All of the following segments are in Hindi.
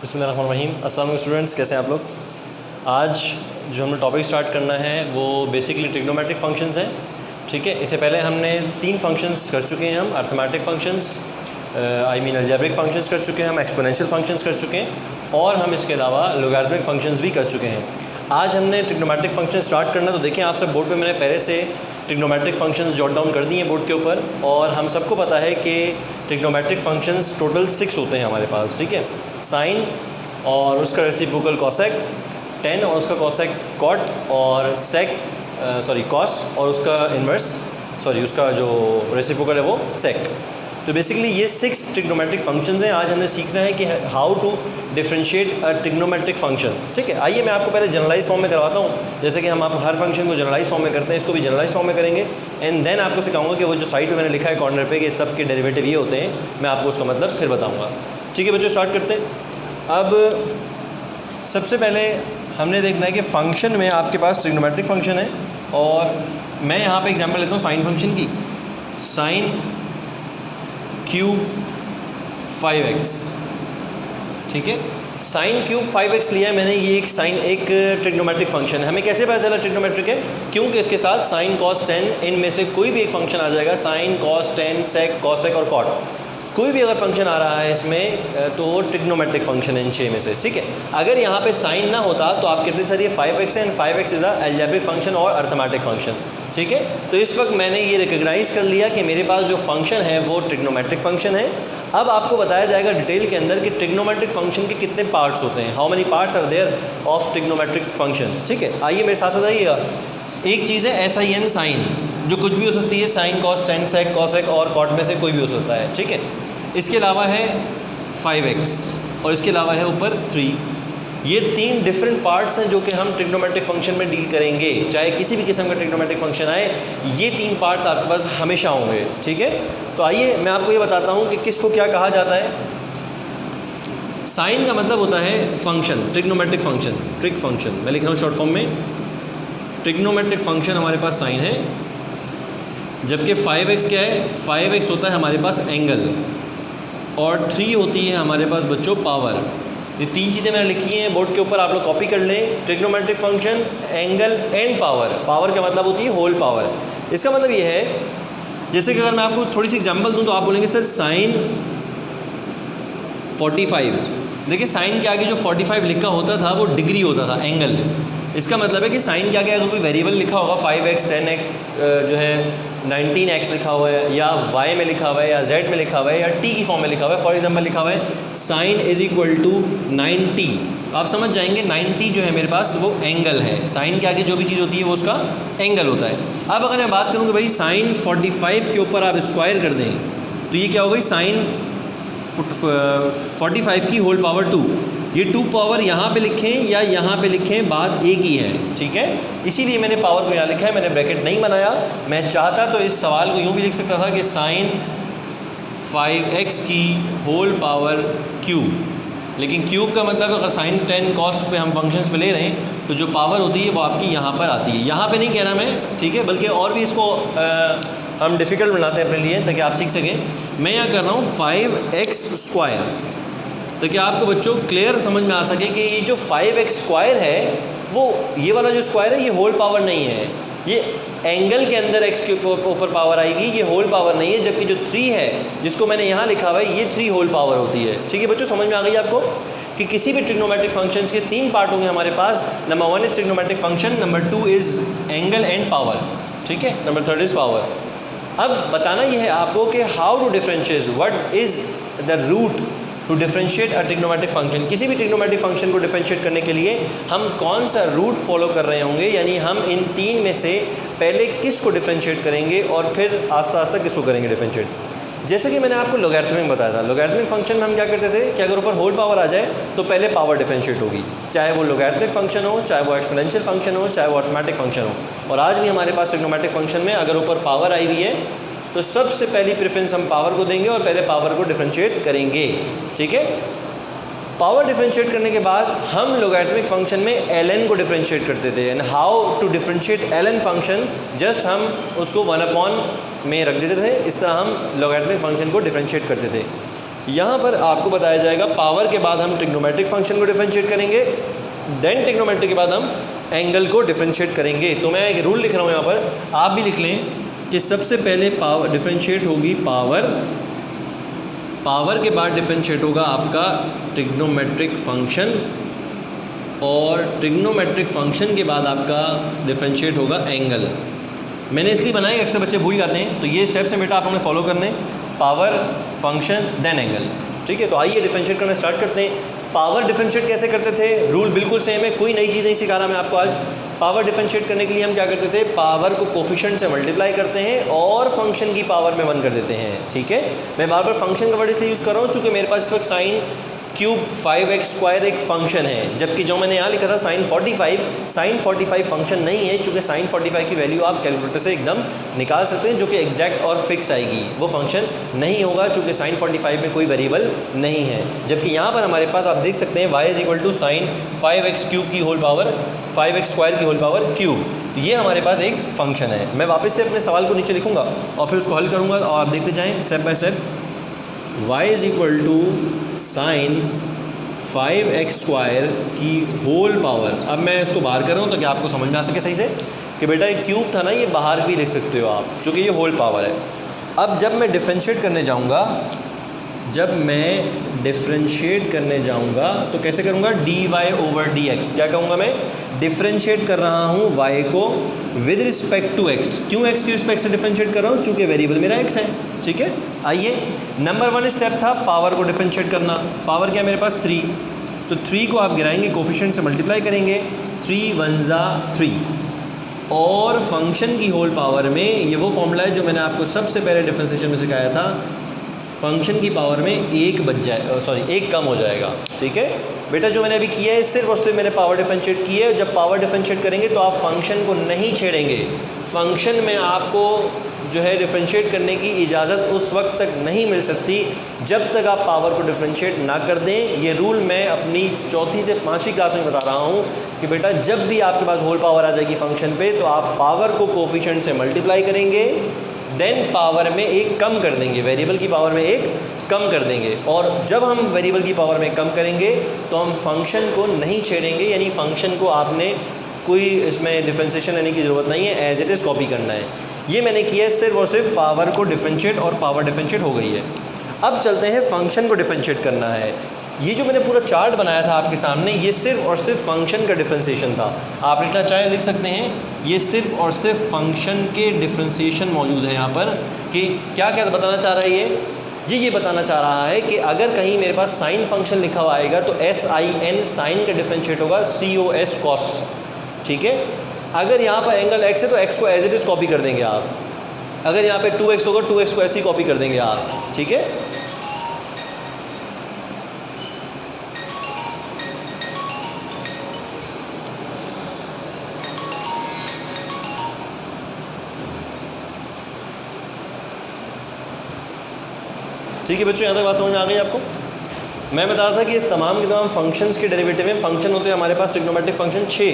बिस्मिल्लाहिर्रहमानिर्रहीम। अस्सलाम वालेकुम स्टूडेंट्स, कैसे हैं आप लोग। आज जो हमने टॉपिक स्टार्ट करना है वो बेसिकली ट्रिग्नोमेट्रिक फंक्शंस हैं। ठीक है, इससे पहले हमने 3 फंक्शंस कर चुके हैं। हम अर्थमेटिक फंक्शंस अलजेब्रिक फंक्शंस कर चुके हैं, हम एक्सपोनेंशियल फंक्शंस कर चुके हैं और हम इसके अलावा लोगैरिथमिक फंक्शंस भी कर चुके हैं। आज हमने ट्रिग्नोमेट्रिक फंक्शन स्टार्ट करना। तो देखिए, आप सब बोर्ड पे मैंने पहले से ट्रिग्नोमेट्रिक फंक्शंस जॉट डाउन कर दिए हैं बोर्ड के ऊपर, और हम सबको पता है कि ट्रिग्नोमेट्रिक फंक्शंस टोटल 6 होते हैं हमारे पास। ठीक है, साइन और उसका रेसिप्रोकल कॉसेक, टेन और उसका कॉसेक कॉट, और कॉस और उसका इन्वर्स उसका जो रेसिप्रोकल है वो सेक। तो बेसिकली ये 6 ट्रिग्नोमेट्रिक फंक्शंस हैं। आज हमने सीखना है कि how to differentiate a trigonometric function. ठीक है, आइए मैं आपको पहले जनरलाइज फॉर्म में करवाता हूँ। जैसे कि हम आप हर फंक्शन को जनरलाइज फॉर्म में करते हैं, इसको भी जनरलाइज फॉर्म में करेंगे। एंड देन आपको सिखाऊंगा कि वो जो साइड पे मैंने लिखा है कॉर्नर पे कि सब के डेरिवेटिव ये होते हैं, मैं आपको उसका मतलब फिर बताऊँगा। ठीक है बच्चों, स्टार्ट करते हैं। अब सबसे पहले हमने देखना है कि फ़ंक्शन में आपके पास ट्रिग्नोमेट्रिक फंक्शन है, और मैं यहाँ पे एग्जांपल लेता हूँ साइन फंक्शन की। साइन क्यूब 5x, ठीक है, साइन क्यूब 5x लिया है मैंने। ये एक ट्रिग्नोमेट्रिक फंक्शन है। हमें कैसे पता चला ट्रिग्नोमेट्रिक है? क्योंकि इसके साथ साइन कॉस टेन, इनमें से कोई भी एक फंक्शन आ जाएगा। Sine cos tan sec cosec और कॉट, कोई भी अगर फंक्शन आ रहा है इसमें तो वो ट्रिग्नोमेट्रिक फंक्शन है इन 6 में से। ठीक है, अगर यहाँ पे साइन ना होता तो आप कहते सर ये 5x है, and 5x is a algebraic function और अर्थमेटिक फंक्शन। ठीक है, तो इस वक्त मैंने ये रिकग्नाइज कर लिया कि मेरे पास जो फंक्शन है वो ट्रिग्नोमेट्रिक फंक्शन है। अब आपको बताया जाएगा डिटेल के अंदर कि ट्रिग्नोमेट्रिक फंक्शन के कितने पार्ट्स होते हैं, how many parts are there of trigonometric function. ठीक है, आइए मेरे साथ साथ आइएगा। एक चीज़ है SIN साइन, जो कुछ भी हो सकती है, sine cos tan sec cosec और कॉट में से कोई भी हो सकता है। ठीक है, इसके अलावा है 5x और इसके अलावा है ऊपर 3। ये 3 डिफरेंट पार्ट्स हैं जो कि हम ट्रिग्नोमेट्रिक फंक्शन में डील करेंगे। चाहे किसी भी किस्म का ट्रिग्नोमेट्रिक फंक्शन आए, ये 3 पार्ट्स आपके पास हमेशा होंगे। ठीक है, तो आइए मैं आपको ये बताता हूँ कि किसको क्या कहा जाता है। साइन का मतलब होता है फंक्शन, ट्रिग्नोमेट्रिक फंक्शन, ट्रिग फंक्शन मैं लिख रहा हूँ शॉर्ट फॉर्म में। ट्रिग्नोमेट्रिक फंक्शन हमारे पास साइन है, जबकि 5x क्या है? 5x होता है हमारे पास एंगल, और 3 होती है हमारे पास बच्चों पावर। ये 3 चीज़ें मैंने लिखी हैं बोर्ड के ऊपर, आप लोग कॉपी कर लें। Trigonometric function, angle and power. Power का मतलब होती है होल पावर। इसका मतलब ये है, जैसे कि अगर मैं आपको थोड़ी सी एग्जांपल दूं तो आप बोलेंगे सर साइन 45। देखिए, साइन के आगे जो 45 लिखा होता था वो डिग्री होता था, एंगल। इसका मतलब है कि साइन के आगे अगर कोई वेरिएबल लिखा होगा 5x 10x जो है 19x लिखा हुआ है, या y में लिखा हुआ है, या z में लिखा हुआ है, या t की फॉर्म में लिखा हुआ है। फॉर एग्जांपल लिखा हुआ है साइन इज इक्वल टू 90, आप समझ जाएंगे 90 जो है मेरे पास वो एंगल है। साइन के आगे जो भी चीज़ होती है वो उसका एंगल होता है। अब अगर मैं बात करूँ कि भाई साइन 45 के ऊपर आप स्क्वायर कर दें तो ये क्या हो गई? साइन 45 की होल पावर 2। ये 2 पावर यहाँ पे लिखें या यहाँ पे लिखें, बात एक ही है। ठीक है, इसीलिए मैंने पावर को यहाँ लिखा है, मैंने ब्रैकेट नहीं बनाया। मैं चाहता तो इस सवाल को यूँ भी लिख सकता था कि साइन 5x की होल पावर क्यूब, लेकिन क्यूब का मतलब अगर साइन 10 कॉस पे हम फंक्शंस पे ले रहे हैं तो जो पावर होती है वो आपकी यहाँ पर आती है। यहाँ पे नहीं कह रहा मैं, ठीक है, बल्कि और भी इसको हम डिफ़िकल्ट बनाते हैं अपने लिए ताकि आप सीख सकें। मैं यहाँ कर रहा हूँ 5x स्क्वायर, ताकि आपको बच्चों क्लियर समझ में आ सके कि ये जो 5x स्क्वायर है वो ये वाला जो स्क्वायर है ये होल पावर नहीं है। ये एंगल के अंदर x के ऊपर पावर आएगी, ये होल पावर नहीं है। जबकि जो 3 है जिसको मैंने यहाँ लिखा हुआ है ये 3 होल पावर होती है। ठीक है बच्चों, समझ में आ गई आपको कि किसी भी ट्रिग्नोमेट्रिक फंक्शंस के 3 पार्ट होंगे हमारे पास। Number 1 is trigonometric function, number 2 is angle and power, ठीक है, नंबर 3 इज़ पावर। अब बताना यह है आपको कि how to differentiate, what is the route to differentiate a trigonometric function. किसी भी ट्रिग्नोमेट्रिक फंक्शन को डिफरेंशिएट करने के लिए हम कौन सा रूट फॉलो कर रहे होंगे, यानी हम इन 3 में से पहले किस को डिफरेंशिएट करेंगे और फिर आस्ता आस्ता किसको करेंगे डिफरेंशिएट। जैसे कि मैंने आपको लोगैरिथमिक बताया था, लोगैरिथमिक फंक्शन में हम क्या करते थे कि अगर ऊपर होल पावर आ जाए तो पहले पावर डिफरेंशिएट होगी, चाहे वो लोगैरिथमिक फंक्शन हो, चाहे वो एक्सपोनेंशियल फंक्शन हो, चाहे वो अर्थमेटिक फंक्शन हो। और आज भी हमारे पास ट्रिग्नोमेट्रिक फंक्शन में अगर ऊपर पावर आई हुई है तो सबसे पहली प्रेफरेंस हम पावर को देंगे और पहले पावर को डिफरेंशिएट करेंगे। ठीक है, पावर डिफरेंशिएट करने के बाद हम लोगैरिथमिक फंक्शन में ln को डिफरेंशिएट करते थे। And how to differentiate ln function, just हम उसको 1 अपॉन में रख देते थे। इस तरह हम लोगैरिथमिक फंक्शन को डिफरेंशिएट करते थे। यहाँ पर आपको बताया जाएगा पावर के बाद हम ट्रिग्नोमेट्रिक फंक्शन को डिफरेंशिएट करेंगे, देन ट्रिग्नोमेट्री के बाद हम एंगल को डिफरेंशिएट करेंगे। तो मैं एक रूल लिख रहा हूँ यहाँ पर, आप भी लिख लें कि सबसे पहले पावर डिफरेंशिएट होगी पावर, पावर के बाद डिफरेंशिएट होगा आपका ट्रिग्नोमेट्रिक फंक्शन, और ट्रिग्नोमेट्रिक फंक्शन के बाद आपका डिफरेंशिएट होगा एंगल। मैंने इसलिए बनाया कि अक्सर बच्चे भूल जाते हैं, तो ये स्टेप्स हैं बेटा आप हमें फॉलो करने, पावर, फंक्शन, देन एंगल। ठीक है, तो आइए डिफरेंशिएट करना स्टार्ट करते हैं। पावर डिफरेंशिएट कैसे करते थे, रूल बिल्कुल सेम है, कोई नई चीज़ नहीं सिखा रहा मैं आपको आज। पावर डिफरेंशिएट करने के लिए हम क्या करते थे, पावर को कोफिशिएंट से मल्टीप्लाई करते हैं और फंक्शन की पावर में 1 कर देते हैं। ठीक है, मैं बार बार फंक्शन का वर्ड इसलिए यूज़ कर रहा हूँ चूँकि मेरे पास इस वक्त साइन क्यूब 5x² एक फंक्शन है, जबकि जो मैंने यहाँ लिखा था साइन 45 फंक्शन नहीं है, चूँकि साइन 45 की वैल्यू आप कैलकुलेटर से एकदम निकाल सकते हैं जो कि एग्जैक्ट और फिक्स आएगी, वो फंक्शन नहीं होगा चूँकि साइन 45 में कोई वेरिएबल नहीं है। जबकि यहाँ पर हमारे पास आप देख सकते हैं y = साइन 5x³ की होल पावर 5x² की होल पावर क्यूब, तो ये हमारे पास एक फंक्शन है। मैं वापस से अपने सवाल को नीचे लिखूँगा और फिर उसको हल करूँगा और आप देखते जाएँ step by step. y = sine 5x² की होल पावर, अब मैं इसको बाहर कर रहा हूँ तो क्या आपको समझ में आ सके सही से कि बेटा ये क्यूब था ना, ये बाहर भी लिख सकते हो आप चूँकि ये होल पावर है। अब जब मैं डिफरेंशिएट करने जाऊँगा, तो कैसे करूँगा, dy/dx, क्या कहूँगा मैं, डिफरेंशिएट कर रहा हूँ y को विद रिस्पेक्ट टू x। क्यों x की रिस्पेक्ट से डिफरेंशिएट कर रहा हूँ, चूँकि वेरिएबल मेरा x है। ठीक है, आइए नंबर 1 स्टेप था पावर को डिफरेंशिएट करना। पावर क्या है मेरे पास 3, तो 3 को आप गिराएंगे कोफिशिएंट से मल्टीप्लाई करेंगे, 3 1 = 3, और फंक्शन की होल पावर में ये वो फॉर्मूला है जो मैंने आपको सबसे पहले डिफरेंशिएशन में सिखाया था, फंक्शन की पावर में 1 कम हो जाएगा। ठीक है बेटा, जो मैंने अभी किया है सिर्फ और सिर्फ मैंने पावर डिफरेंशिएट की है। जब पावर डिफरेंशिएट करेंगे तो आप फंक्शन को नहीं छेड़ेंगे, फंक्शन में आपको जो है डिफरेंशिएट करने की इजाज़त उस वक्त तक नहीं मिल सकती जब तक आप पावर को डिफरेंशिएट ना कर दें। ये रूल मैं अपनी 4th से 5वीं क्लास में बता रहा हूँ कि बेटा जब भी आपके पास होल पावर आ जाएगी फंक्शन पे तो आप पावर को कोफिशिएंट से मल्टीप्लाई करेंगे, देन पावर में 1 कम कर देंगे, वेरिएबल की पावर में 1 कम कर देंगे, और जब हम वेरिएबल की पावर में कम करेंगे तो हम फंक्शन को नहीं छेड़ेंगे, यानी फंक्शन को आपने कोई इसमें डिफरेंशिएशन लेने की ज़रूरत नहीं है, एज इट इज़ कॉपी करना है। ये मैंने किया है सिर्फ और सिर्फ पावर को डिफरेंशिएट, और पावर डिफरेंशिएट हो गई है। अब चलते हैं फंक्शन को डिफरेंशिएट करना है। ये जो मैंने पूरा चार्ट बनाया था आपके सामने, ये सिर्फ और सिर्फ फंक्शन का डिफरेंशिएशन था। आप लिखना चाहे लिख सकते हैं, ये सिर्फ और सिर्फ फंक्शन के डिफरेंशिएशन मौजूद है यहाँ पर, कि क्या क्या बताना चाह रहा है ये बताना चाह रहा है कि अगर कहीं मेरे पास साइन फंक्शन लिखा हुआ आएगा तो sin साइन का डिफरेंशिएट होगा cos cos। ठीक है, अगर यहाँ पर एंगल x है तो x को एज इट इज़ कॉपी कर देंगे आप, अगर यहाँ पे 2x होगा 2x को ऐसे ही कॉपी कर देंगे आप। ठीक है, ठीक है बच्चों, यहाँ तक बात समझ में आ गई आपको। मैं बता रहा था कि तमाम के तमाम फंक्शंस के डेरिवेटिव में फंक्शन होते हैं हमारे पास trigonometric function 6,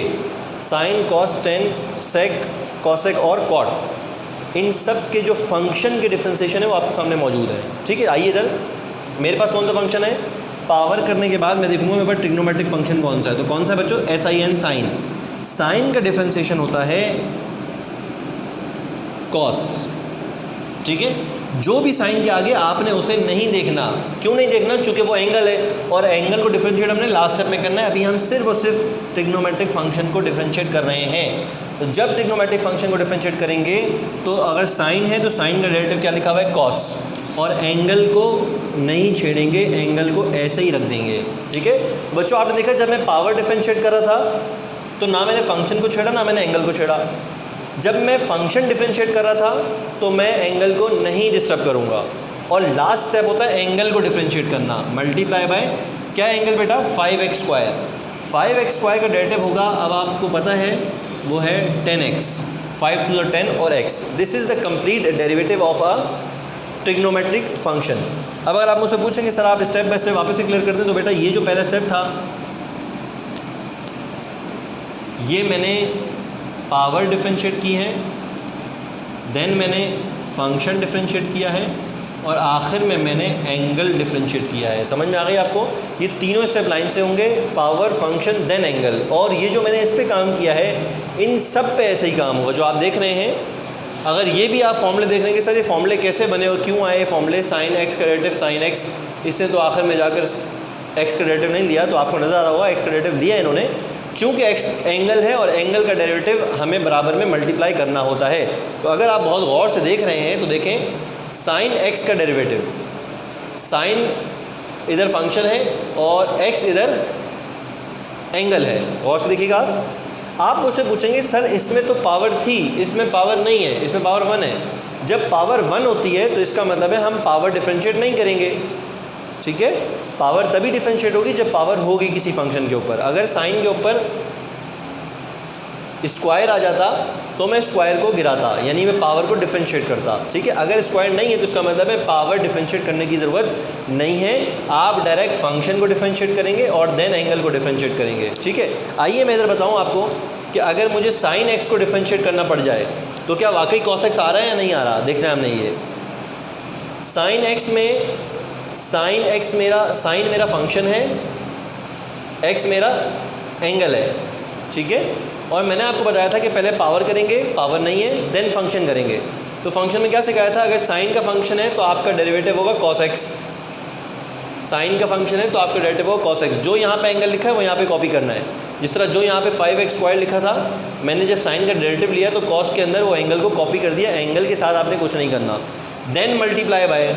sine cos tan sec cosec और कॉट। इन सब के जो फंक्शन के डिफरेंशिएशन है वो आपके सामने मौजूद है। ठीक है, आइए इधर मेरे पास कौन सा फंक्शन है, पावर करने के बाद मैं देखूंगा मेरे पास ट्रिग्नोमेट्रिक फंक्शन कौन सा है। तो कौन सा है बच्चों, sin साइन। साइन का डिफरेंशिएशन होता है कॉस। ठीक है, जो भी साइन के आगे आपने उसे नहीं देखना। क्यों नहीं देखना, चूँकि वो एंगल है और एंगल को डिफरेंशिएट हमने लास्ट स्टेप में करना है। अभी हम सिर्फ और सिर्फ ट्रिग्नोमेट्रिक फंक्शन को डिफरेंशिएट कर रहे हैं। तो जब ट्रिग्नोमेट्रिक फंक्शन को डिफरेंशिएट करेंगे तो अगर साइन है तो साइन का डेरिवेटिव क्या लिखा हुआ है, कॉस, और एंगल को नहीं छेड़ेंगे, एंगल को ऐसे ही रख देंगे। ठीक है बच्चों, आपने देखा जब मैं पावर डिफरेंशिएट कर रहा था तो ना मैंने फंक्शन को छेड़ा ना मैंने एंगल को छेड़ा। जब मैं फंक्शन डिफरेंशिएट कर रहा था तो मैं एंगल को नहीं डिस्टर्ब करूँगा। और लास्ट स्टेप होता है एंगल को डिफरेंशिएट करना, मल्टीप्लाई बाय क्या एंगल बेटा, 5x²। 5x² का डेरिवेटिव होगा, अब आपको पता है वो है 10x, 5 to the 10 और x। This is the complete derivative of a trigonometric function. अब अगर आप मुझसे पूछेंगे सर आप स्टेप बाय स्टेप वापस से क्लियर कर दें, तो बेटा ये जो पहला स्टेप था ये मैंने पावर डिफरेंशिएट की है, देन मैंने फंक्शन डिफरेंशिएट किया है, और आखिर में मैंने एंगल डिफरेंशिएट किया है। समझ में आ गई आपको? ये तीनों स्टेप लाइन से होंगे, पावर, फंक्शन, देन एंगल। और ये जो मैंने इस पे काम किया है, इन सब पे ऐसे ही काम होगा जो आप देख रहे हैं। अगर ये भी आप फॉर्मूले देख रहे हैं कि सर ये फॉर्मूले कैसे बने और क्यों आए फॉर्मूले, साइन एक्स का डेरिवेटिव साइन एक्स, इससे तो आखिर में जाकर एक्स का डेरिवेटिव नहीं लिया, तो आपको नज़र आ रहा होगा एक्स का डेरिवेटिव लिया इन्होंने, क्योंकि एक्स एंगल है और एंगल का डेरिवेटिव हमें बराबर में मल्टीप्लाई करना होता है। तो अगर आप बहुत गौर से देख रहे हैं तो देखें साइन एक्स का डेरिवेटिव, साइन इधर फंक्शन है और एक्स इधर एंगल है। गौर से देखिएगा आप मुझसे पूछेंगे सर इसमें तो पावर थी, इसमें पावर नहीं है, इसमें पावर 1 है। जब पावर 1 होती है तो इसका मतलब है हम पावर डिफरेंशिएट नहीं करेंगे, ठीक है। पावर तभी डिफरेंशिएट होगी जब पावर होगी किसी फंक्शन के ऊपर। अगर साइन के ऊपर स्क्वायर आ जाता तो मैं स्क्वायर को गिराता, यानी मैं पावर को डिफरेंशिएट करता, ठीक है। अगर स्क्वायर नहीं है तो इसका मतलब है पावर डिफरेंशिएट करने की ज़रूरत नहीं है, आप डायरेक्ट फंक्शन को डिफरेंशिएट करेंगे और देन एंगल को डिफरेंशिएट करेंगे, ठीक है। आइए मैं इधर बताऊँ आपको कि अगर मुझे साइन एक्स को डिफरेंशिएट करना पड़ जाए तो क्या वाकई कॉस एक्स आ रहा है या नहीं आ रहा, देखना है हमने। ये साइन एक्स में साइन मेरा फंक्शन है, एक्स मेरा एंगल है, ठीक है। और मैंने आपको बताया था कि पहले पावर करेंगे, पावर नहीं है, देन फंक्शन करेंगे। तो फंक्शन में क्या सिखाया था, अगर साइन का फंक्शन है तो आपका डेरिवेटिव होगा कॉस एक्स। साइन का फंक्शन है तो आपका डेरिवेटिव होगा कॉस एक्स। जो यहाँ पे एंगल लिखा है वो यहाँ पे कॉपी करना है। जिस तरह जो यहाँ पे 5x स्क्वायर लिखा था, मैंने जब साइन का डेरिवेटिव लिया तो कॉस के अंदर वो एंगल को कॉपी कर दिया, एंगल के साथ आपने कुछ नहीं करना। देन मल्टीप्लाई बाय,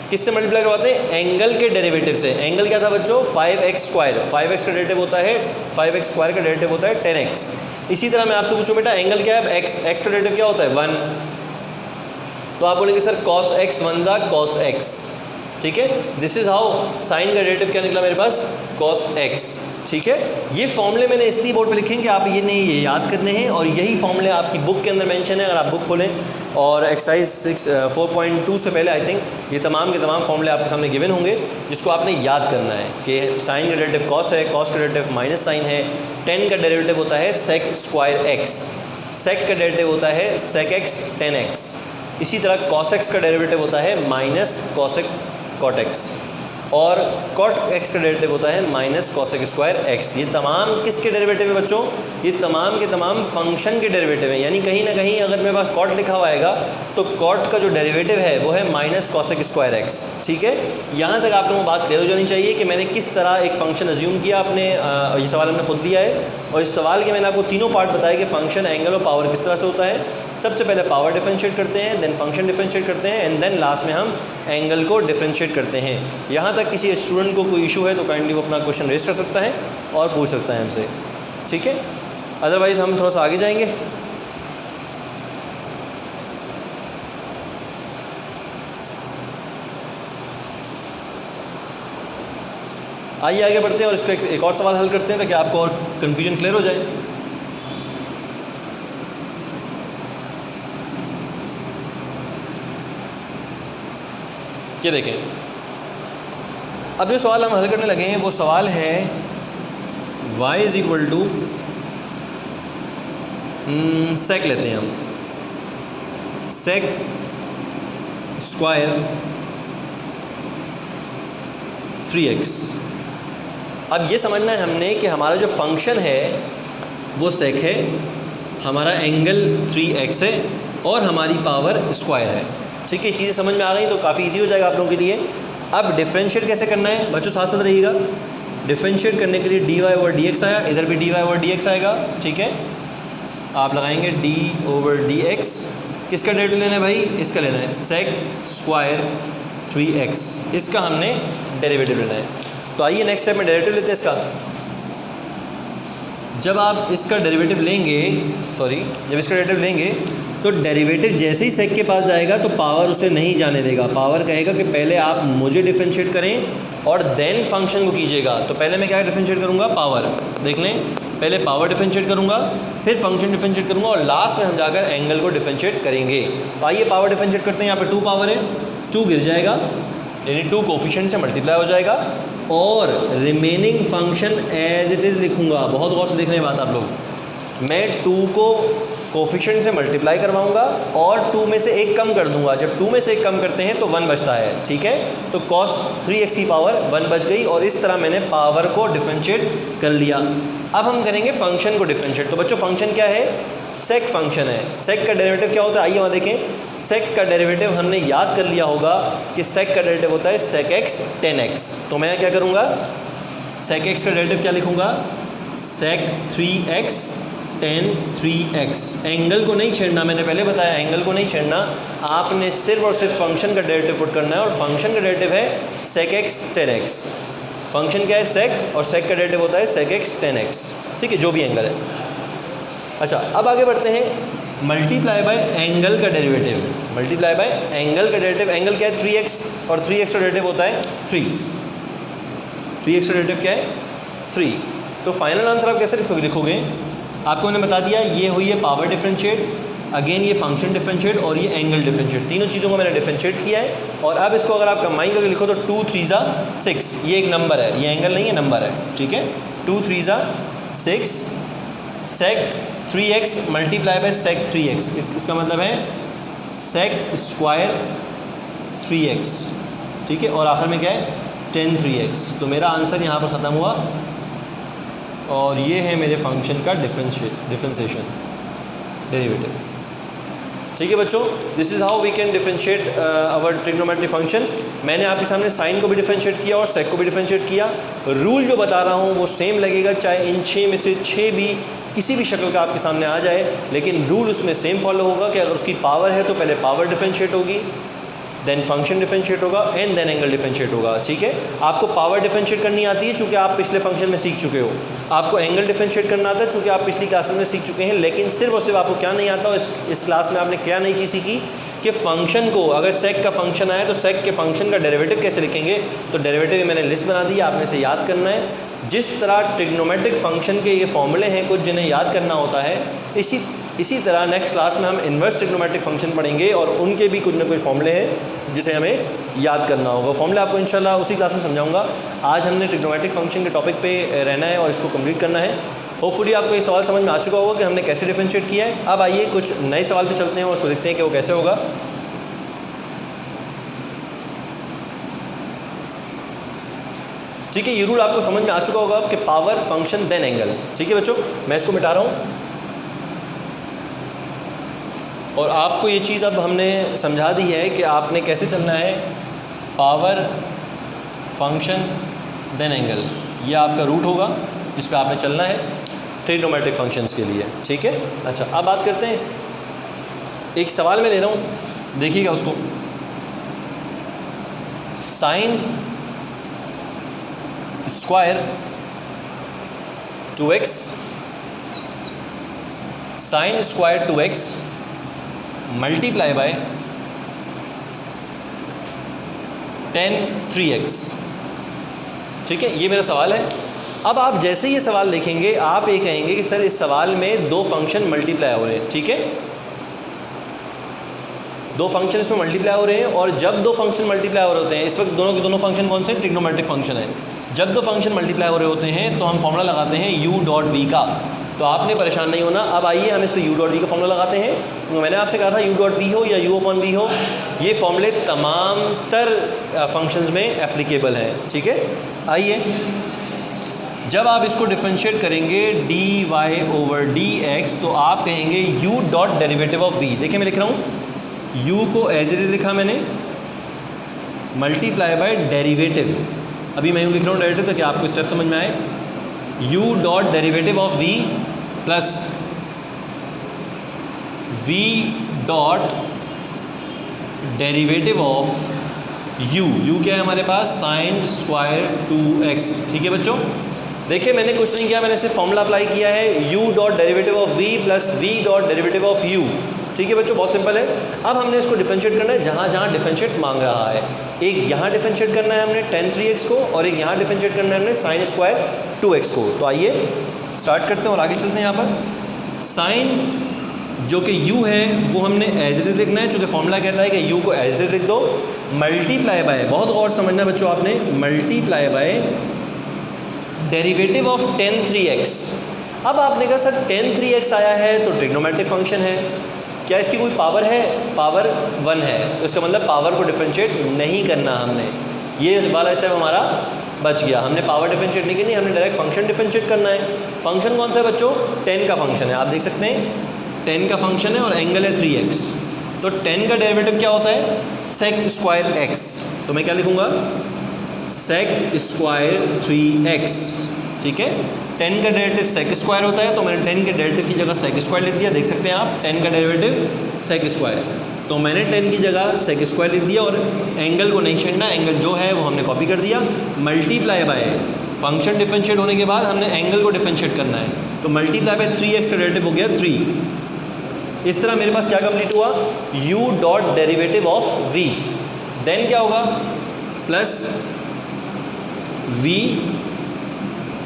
किससे मल्टीप्लाई करवाते हैं, एंगल के डेरिवेटिव से। एंगल क्या था बच्चों, 5x स्क्वायर, 5x का डेरिवेटिव होता है, 5x स्क्वायर का डेरिवेटिव होता है 10x। इसी तरह मैं आपसे पूछूं बेटा एंगल क्या है, x, x का डेरिवेटिव क्या होता है 1, तो आप बोलेंगे सर cos x 1 जा cos x, ठीक है। दिस इज़ हाउ साइन का डेरिवेटिव क्या निकला मेरे पास, cos x, ठीक है। ये फॉर्मूले मैंने इसलिए बोर्ड पे लिखे हैं कि आप ये नहीं, ये याद करने हैं, और यही फॉर्मूले आपकी बुक के अंदर मेंशन है। अगर आप बुक खोलें और एक्सरसाइज 4.2 से पहले आई थिंक ये तमाम के तमाम फॉर्मूले आपके सामने गिवन होंगे, जिसको आपने याद करना है कि साइन का डेरिवेटिव कॉस है, कॉस का डेरिवेटिव माइनस साइन है, 10 का डेरिवेटिव होता है सेक स्क्वायर एक्स, सेक का डेरिवेटिव होता है सेक एक्स 10x। इसी तरह कॉस एक्स का डेरिवेटिव होता है माइनस कॉसेक कॉट एक्स, और कॉट एक्स का डेरिवेटिव होता है माइनस कॉसेक स्क्वायर एक्स। ये तमाम किसके डेरिवेटिव है बच्चों, ये तमाम के तमाम फंक्शन के डेरिवेटिव हैं। यानी कहीं ना कहीं अगर मेरे पास कॉट लिखा हुआ आएगा तो कॉट का जो डेरिवेटिव है वो है माइनस कॉसेक स्क्वायर एक्स, ठीक है। यहाँ तक आप लोगों को बात क्लियर हो जानी चाहिए कि मैंने किस तरह एक फ़ंक्शन अज्यूम किया। आपने ये सवाल हमने खुद दिया है, और इस सवाल के मैंने आपको तीनों पार्ट बताया कि फ़ंक्शन, एंगल और पावर किस तरह से होता है। सबसे पहले पावर डिफरेंशिएट करते हैं, देन फंक्शन डिफरेंशिएट करते हैं, एंड देन लास्ट में हम एंगल को डिफरेंशिएट करते हैं। यहाँ तक किसी स्टूडेंट को कोई इशू है तो काइंडली वो अपना क्वेश्चन रेज कर सकता है और पूछ सकता है हमसे, ठीक है। अदरवाइज़ हम थोड़ा सा आगे जाएंगे। आइए आगे बढ़ते हैं और इसका एक और सवाल हल करते हैं ताकि आपको और कन्फ्यूजन क्लियर हो जाए। ये देखें, अब जो सवाल हम हल करने लगे हैं वो सवाल है y इज़ इक्वल टू सेक लेते हैं हम, सेक स्क्वायर 3x। अब ये समझना है हमने कि हमारा जो फंक्शन है वो सेक है, हमारा एंगल 3x है और हमारी पावर स्क्वायर है, ठीक है। चीज़ें समझ में आ गई तो काफ़ी इजी हो जाएगा आप लोगों के लिए। अब डिफरेंशिएट कैसे करना है बच्चों, साथ साथ रहिएगा। डिफरेंशिएट करने के लिए dy ओवर dx आया, इधर भी dy ओवर dx आएगा, ठीक है। आप लगाएंगे d ओवर dx, किसका डेरिवेटिव लेना है भाई, इसका लेना है सेक स्क्वायर 3x, इसका हमने डेरिवेटिव लेना है। तो आइए नेक्स्ट स्टेप में डेरिवेटिव लेते हैं इसका। जब आप इसका डेरिवेटिव लेंगे, जब इसका डेरिवेटिव लेंगे तो डेरिवेटिव जैसे ही सेक के पास जाएगा तो पावर उसे नहीं जाने देगा। पावर कहेगा कि पहले आप मुझे डिफरेंशिएट करें और देन फंक्शन को कीजिएगा। तो पहले मैं क्या डिफरेंशिएट करूँगा, पावर, देख लें, पहले पावर डिफरेंशिएट करूँगा, फिर फंक्शन डिफरेंशिएट करूँगा, और लास्ट में हम जाकर एंगल को डिफरेंशिएट करेंगे। तो आइए पावर डिफरेंशिएट करते हैं। यहाँ पर 2 पावर है, 2 गिर जाएगा, यानी 2 कोफिशिएंट से मल्टीप्लाई हो जाएगा, और remaining function as it is लिखूँगा। बहुत गौर से देखने की बात आप लोग, मैं 2 को कोफिशिएंट से मल्टीप्लाई करवाऊंगा और 2 में से 1 कम कर दूंगा। जब 2 में से 1 कम करते हैं तो 1 बचता है, ठीक है। तो cos 3x की पावर 1 बच गई और इस तरह मैंने पावर को डिफरेंशिएट कर लिया। अब हम करेंगे फंक्शन को डिफरेंशिएट। तो बच्चों फंक्शन क्या है? सेक फंक्शन है। सेक का डेरिवेटिव क्या होता है? आइए वहाँ देखें। सेक का डेरिवेटिव हमने याद कर लिया होगा कि सेक का डेरिवेटिव होता है सेक एक्स 10x। तो मैं क्या करूँगा? सेक एक्स का डेरिवेटिव क्या लिखूँगा? सेक 3x 10 3x। एंगल को नहीं छेड़ना, मैंने पहले बताया एंगल को नहीं छेड़ना, आपने सिर्फ और सिर्फ फंक्शन का डेरिवेटिव पुट करना है और फंक्शन का डेरिवेटिव है सेक एक्स 10x। फंक्शन क्या है? सेक, और सेक का डेरिवेटिव होता है सेक एक्स 10x, ठीक है, जो भी एंगल है। अच्छा, अब आगे बढ़ते हैं। मल्टीप्लाई बाय एंगल का डेरिवेटिव। मल्टीप्लाई बाय एंगल का डेरिवेटिव, एंगल क्या है? 3x और 3x का डेरिवेटिव होता है 3। 3x का डेरिवेटिव क्या है? 3। तो फाइनल आंसर आप कैसे लिखोगे? आपको मैंने बता दिया, ये हुई है पावर डिफरेंशिएट, अगेन ये फंक्शन डिफरेंशिएट और ये एंगल डिफरेंशिएट, तीनों चीज़ों को मैंने डिफरेंशिएट किया है। और अब इसको अगर आप कंबाइन करके लिखो तो 2 3 ज़ा 6, ये एक नंबर है, ये एंगल नहीं है, नंबर है, ठीक है। 2 3 ज़ा 6 सेक 3x multiply by sec 3x, इसका मतलब है सेक स्क्वायर 3x, ठीक है। और आखिर में क्या है? 10 3x। तो मेरा आंसर यहाँ पर ख़त्म हुआ और ये है मेरे फंक्शन का डिफरेंशिएशन डेरिवेटिव, ठीक है बच्चों। This is how we can differentiate our trigonometric function. मैंने आपके सामने साइन को भी डिफरेंशिएट किया और सेक को भी डिफरेंशिएट किया। रूल जो बता रहा हूँ वो सेम लगेगा, चाहे इन 6 में से 6 भी किसी भी शक्ल का आपके सामने आ जाए, लेकिन रूल उसमें सेम फॉलो होगा कि अगर उसकी पावर है तो पहले पावर डिफरेंशिएट होगी, देन फंक्शन डिफरेंशिएट होगा एंड देन एंगल डिफरेंशिएट होगा, ठीक है। आपको पावर डिफरेंशिएट करनी आती है चूँकि आप पिछले फंक्शन में सीख चुके हो। आपको एंगल डिफरेंशिएट करना आता है चूँकि आप पिछली क्लासेस में सीख चुके हैं। लेकिन सिर्फ और सिर्फ आपको क्या नहीं आता, इस क्लास में आपने क्या नई चीज़ सीखी कि फ़ंक्शन को, अगर सेक का फंक्शन आया तो सेक के फंक्शन का डेरिवेटिव कैसे लिखेंगे। तो डेरिवेटिव मैंने लिस्ट बना दी, आपने से याद करना है। जिस तरह ट्रिग्नोमेट्रिक फंक्शन के ये फॉर्मूले हैं कुछ जिन्हें याद करना होता है, इसी तरह नेक्स्ट क्लास में हम इन्वर्स ट्रिग्नोमेट्रिक फंक्शन पढ़ेंगे और उनके भी कुछ ना कुछ फॉर्मूले हैं जिसे हमें याद करना होगा। फॉर्मूले आपको इंशाल्लाह उसी क्लास में समझाऊंगा। आज हमने ट्रिग्नोमेट्रिक फंक्शन के टॉपिक पे रहना है और इसको कंप्लीट करना है। होपफुली आपको ये सवाल समझ में आ चुका होगा कि हमने कैसे डिफरेंशिएट किया है। अब आइए कुछ नए सवाल पे चलते हैं और उसको देखते हैं कि वो कैसे होगा। ठीक है, ये रूल आपको समझ में आ चुका होगा कि पावर फंक्शन देन एंगल, ठीक है बच्चों। मैं इसको मिटा रहा हूँ और आपको ये चीज़ अब हमने समझा दी है कि आपने कैसे चलना है। पावर फंक्शन देन एंगल, ये आपका रूट होगा जिस पे आपने चलना है ट्रिग्नोमेट्रिक फंक्शंस के लिए, ठीक है। अच्छा, अब बात करते हैं, एक सवाल मैं ले रहा हूँ, देखिएगा उसको। Sign square 2x, sign square 2x multiply by 10 3x, ठीक है, ये मेरा सवाल है। अब आप जैसे ये सवाल देखेंगे आप ये कहेंगे कि सर इस सवाल में दो फंक्शन मल्टीप्लाई हो रहे हैं, ठीक है, दो फंक्शन इसमें मल्टीप्लाई हो रहे हैं। और जब दो फंक्शन मल्टीप्लाई हो रहे होते हैं, इस वक्त दोनों के दोनों फंक्शन कौन से? ट्रिग्नोमेट्रिक फंक्शन है। जब दो फंक्शन मल्टीप्लाई हो रहे होते हैं तो हम फॉर्मूला लगाते हैं u डॉट v का। तो आपने परेशान नहीं होना। अब आइए हम इस पर u डॉट v का फॉर्मूला लगाते हैं। तो मैंने आपसे कहा था u डॉट v हो या u अपॉन v हो, ये फॉर्मूले तमाम तर फंक्शंस में एप्लीकेबल हैं, ठीक है। आइए, जब आप इसको डिफरेंशिएट करेंगे dy ओवर dx तो आप कहेंगे u dot derivative of v। देखिए मैं लिख रहा हूँ, u को एज इट इज लिखा मैंने, मल्टीप्लाई बाय डेरिवेटिव। अभी मैं यूँ लिख रहा हूँ डेरिवेटिव ताकि आपको स्टेप समझ में आए। u dot derivative of v plus v dot derivative of u क्या है हमारे पास? साइन स्क्वायर 2x, ठीक है बच्चों। देखिए मैंने कुछ नहीं किया, मैंने सिर्फ फॉर्मूला अप्लाई किया है, u dot derivative of v plus v dot derivative of u, ठीक है बच्चों, बहुत सिंपल है। अब हमने इसको डिफरेंशिएट करना है जहाँ जहाँ डिफरेंशिएट मांग रहा है। एक यहाँ डिफरेंशिएट करना है हमने tan 3x को और एक यहाँ डिफरेंशिएट करना है हमने साइन स्क्वायर 2x को। तो आइए स्टार्ट करते हैं और आगे चलते हैं। यहाँ पर साइन जो कि u है वो हमने एज इट इज लिखना है, चूँकि फॉर्मूला कहता है कि u को एज इट इज लिख दो, मल्टीप्लाई बाय, बहुत गौर समझना बच्चों आपने, multiply by derivative of tan 3x। अब आपने कहा सर tan 3x आया है तो ट्रिग्नोमेट्रिक फंक्शन है, क्या इसकी कोई पावर है? पावर 1 है, तो इसका मतलब पावर को डिफरेंशिएट नहीं करना हमने, ये वाला स्टेप हमारा बच गया। हमने पावर डिफरेंशिएट नहीं करनी, हमने डायरेक्ट फंक्शन डिफरेंशिएट करना है। फंक्शन कौन सा है बच्चों? tan का फंक्शन है, आप देख सकते हैं tan का फंक्शन है और एंगल है 3x, तो tan का डेरिवेटिव क्या होता है? sec स्क्वायर x, तो मैं क्या लिखूँगा? sec स्क्वायर 3x, ठीक है। tan का डेरिवेटिव sec स्क्वायर होता है, तो मैंने tan के डेरिवेटिव की जगह sec स्क्वायर लिख दिया, देख सकते हैं आप tan का डेरिवेटिव sec स्क्वायर, तो मैंने tan की जगह sec स्क्वायर लिख दिया और एंगल को नहीं छेड़ना, एंगल जो है वो हमने कॉपी कर दिया, मल्टीप्लाई बाय फंक्शन डिफरेंशिएट होने के बाद हमने एंगल को डिफरेंशिएट करना है, तो मल्टीप्लाई बाय 3x का डेरिवेटिव हो गया 3। इस तरह मेरे पास क्या कंप्लीट हुआ? u dot derivative of v, then क्या होगा? Plus v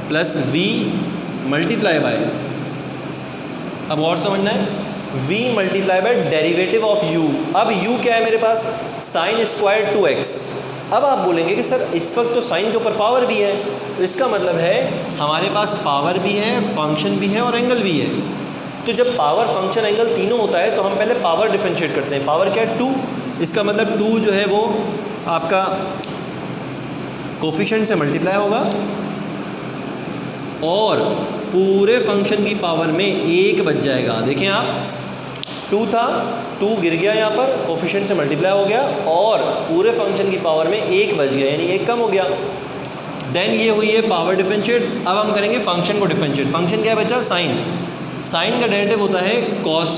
plus v multiply by, अब और समझना है, v multiply by derivative of u। अब u क्या है मेरे पास? Sign square 2x। अब आप बोलेंगे कि सर इस वक्त तो साइन के ऊपर पावर भी है, तो इसका मतलब है हमारे पास पावर भी है, फंक्शन भी है और एंगल भी है। तो जब पावर, फंक्शन, एंगल तीनों होता है तो हम पहले पावर डिफरेंशिएट करते हैं। पावर क्या है? 2, इसका मतलब 2 जो है वो आपका कोफिशिएंट से मल्टीप्लाई होगा और पूरे फंक्शन की पावर में 1 बच जाएगा। देखें आप, 2 था, 2 गिर गया यहाँ पर, कोफिशिएंट से मल्टीप्लाई हो गया और पूरे फंक्शन की पावर में 1 बच गया, यानी 1 कम हो गया। देन ये हुई है पावर डिफरेंशिएट। अब हम करेंगे फंक्शन को डिफरेंशिएट। फंक्शन क्या बचा? साइन। साइन का डेरिवेटिव होता है कॉस,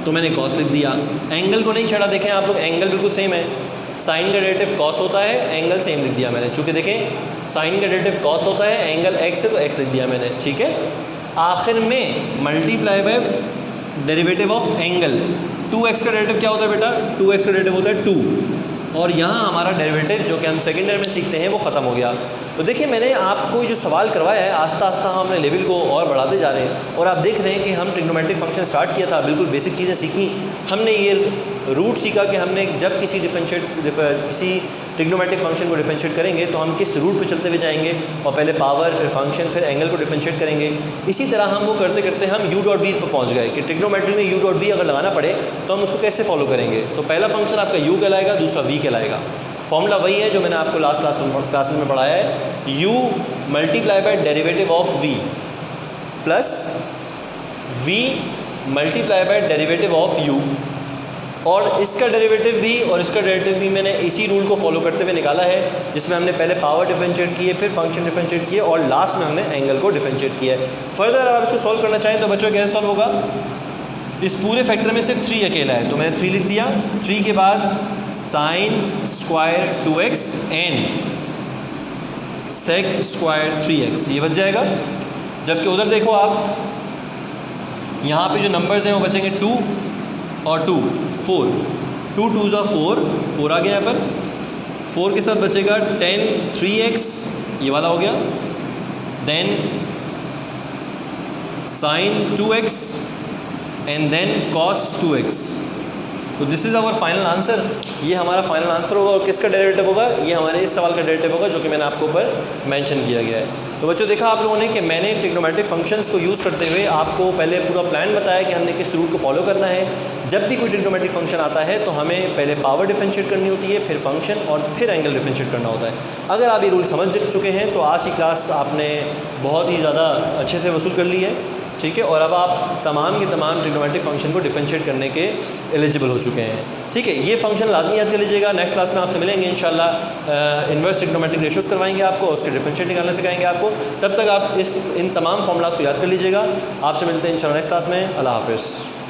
तो मैंने कॉस लिख दिया, एंगल को नहीं छेड़ा। देखें आप लोग, एंगल बिल्कुल सेम है, साइन का डेरिवेटिव कॉस होता है, एंगल सेम लिख दिया मैंने, चूँकि देखें साइन का डेरिवेटिव कॉस होता है, एंगल एक्स है तो एक्स लिख दिया मैंने, ठीक है। आखिर में multiply by derivative of angle, 2x का डेरिवेटिव क्या होता है बेटा? 2x का डेरिवेटिव होता है 2, और यहाँ हमारा डेरिवेटिव जो कि हम सेकेंड ईयर में सीखते हैं वो ख़त्म हो गया। तो देखिए मैंने आपको जो सवाल करवाया है, आस्ता आस्ता हम अपने लेवल को और बढ़ाते जा रहे हैं और आप देख रहे हैं कि हम ट्रिग्नोमेट्रिक फंक्शन स्टार्ट किया था, बिल्कुल बेसिक चीज़ें सीखी हमने, ये रूट सीखा कि हमने जब किसी किसी ट्रिग्नोमेट्रिक फंक्शन को डिफरेंशिएट करेंगे तो हम किस रूट पे चलते हुए जाएंगे और पहले पावर, फिर फंक्शन, फिर एंगल को डिफरेंशिएट करेंगे। इसी तरह हम वो करते करते हम u डॉट वी पर पहुँच गए कि ट्रिग्नोमेट्री में u डॉट वी अगर लगाना पड़े तो हम उसको कैसे फॉलो करेंगे। तो पहला फंक्शन आपका u कहलाएगा, दूसरा v कहलाएगा। फॉर्मूला वही है जो मैंने आपको लास्ट क्लासेस में पढ़ाया है, u multiply by derivative of v plus v multiply by derivative of u, और इसका डेरिवेटिव भी और इसका डेरिवेटिव भी मैंने इसी रूल को फॉलो करते हुए निकाला है, जिसमें हमने पहले पावर डिफरेंशिएट किए, फिर फंक्शन डिफरेंशिएट किए और लास्ट में हमने एंगल को डिफरेंशिएट किया है। फर्दर अगर आप इसको सॉल्व करना चाहें तो बच्चों कैसे सॉल्व होगा? इस पूरे फैक्टर में सिर्फ 3 अकेला है, तो मैंने 3 लिख दिया, 3 के बाद sine square 2x and sec square 3x, ये बच जाएगा। जबकि उधर देखो आप, यहाँ पे जो नंबर्स हैं वो बचेंगे 2 और 2, 4, 2 2s are 4, 4 आ गया यहाँ पर, 4 के साथ बचेगा tan 3x, ये वाला हो गया, then sin 2x and then cos 2x। तो this is our final answer, ये हमारा फाइनल आंसर होगा। और किसका डेरिवेटिव होगा? ये हमारे इस सवाल का डेरिवेटिव होगा जो कि मैंने आपको ऊपर मेंशन किया गया है। तो बच्चों देखा आप लोगों ने कि मैंने ट्रिग्नोमेट्रिक फंक्शंस को यूज़ करते हुए आपको पहले पूरा प्लान बताया कि हमने किस रूट को फॉलो करना है। जब भी कोई ट्रिग्नोमेट्रिक फंक्शन आता है तो हमें पहले पावर डिफरेंशिएट करनी होती है, फिर फंक्शन और फिर एंगल डिफरेंशिएट करना होता है। अगर आप ये रूल समझ चुके हैं तो आज की क्लास आपने बहुत ही ज़्यादा अच्छे से वसूल कर ली है, ठीक है। और अब आप तमाम के तमाम ट्रिग्नोमेट्रिक फंक्शन को डिफरेंशिएट करने के एलिजिबल हो चुके हैं, ठीक है। ये फंक्शन लाजमी याद कर लीजिएगा। नेक्स्ट क्लास में आपसे मिलेंगे इंशाल्लाह, इन्वर्स ट्रिग्नोमेट्रिक रेशियोज़ करवाएंगे आपको, उसके डिफरेंशिएट निकालना सिखाएंगे आपको। तब तक आप इन तमाम फॉर्मूलाज को याद कर लीजिएगा। आपसे मिलते हैं इंशाल्लाह नेक्स्ट क्लास में। अल्लाह हाफ़िज़।